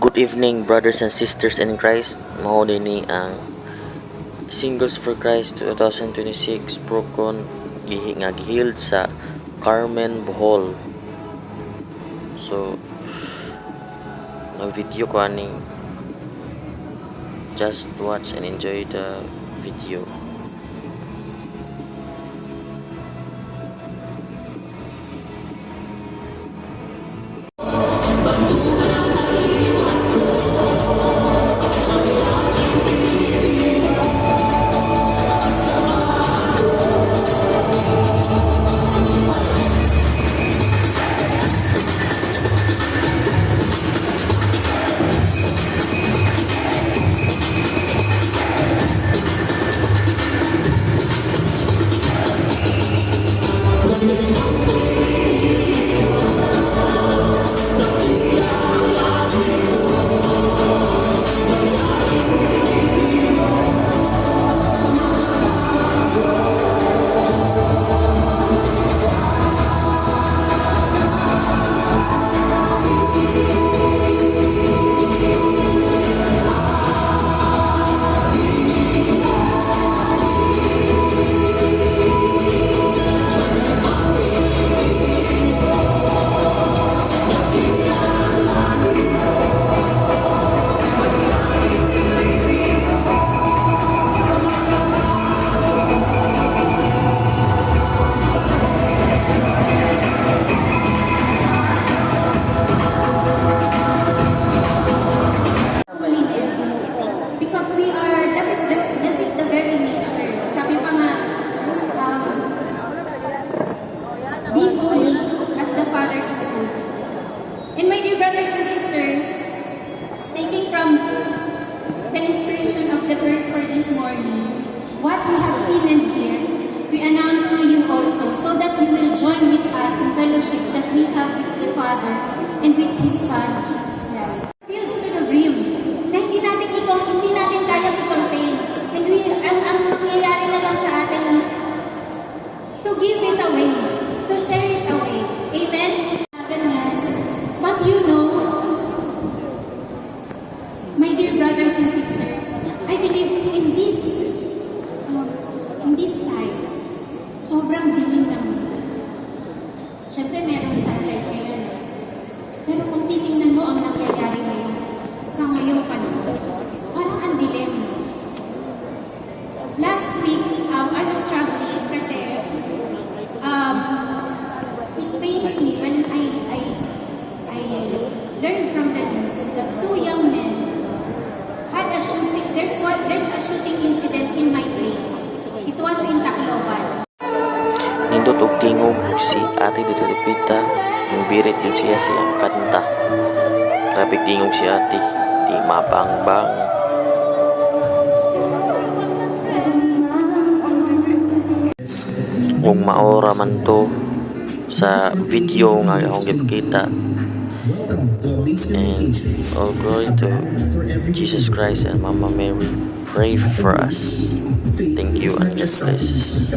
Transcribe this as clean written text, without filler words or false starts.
Good evening, brothers and sisters in Christ. Mao dinhi ang Singles for Christ 2026 Procon nga giheld sa Carmen, Bohol. So nag-video ko ani. Just watch and enjoy the video. And my dear brothers and sisters, taking from the inspiration of the verse for this morning, what we have seen and heard, we announce to you also, so that you will join with us in fellowship that we have with the Father and with His Son, Jesus Christ. Filled to the brim, na hindi natin kaya i-contain. And ang mangyayari na lang sa atin is to give it away, to share it away. Amen? But you know, my dear brothers and sisters, I believe in this life, sobrang dilim ng mundo. Siyempre, merong sunlight ngayon. Pero kung titingnan mo ang nangyayari ngayon, sa ngayong panahon, parang ang dilim. Last week, I was struggling kasi it pains me when I learned from the news that two young men had a shooting. There's a shooting incident in my place. It was in Tacloban. Nindot og tingog si Ate dito Lupita, yung birit yun siya siyang kanta. Grabe tingog si Ate, di mapangbang. Kung maora man to sa video nga akong gipakita. And all glory to Jesus Christ and Mama Mary. Pray for us. Thank you and God bless.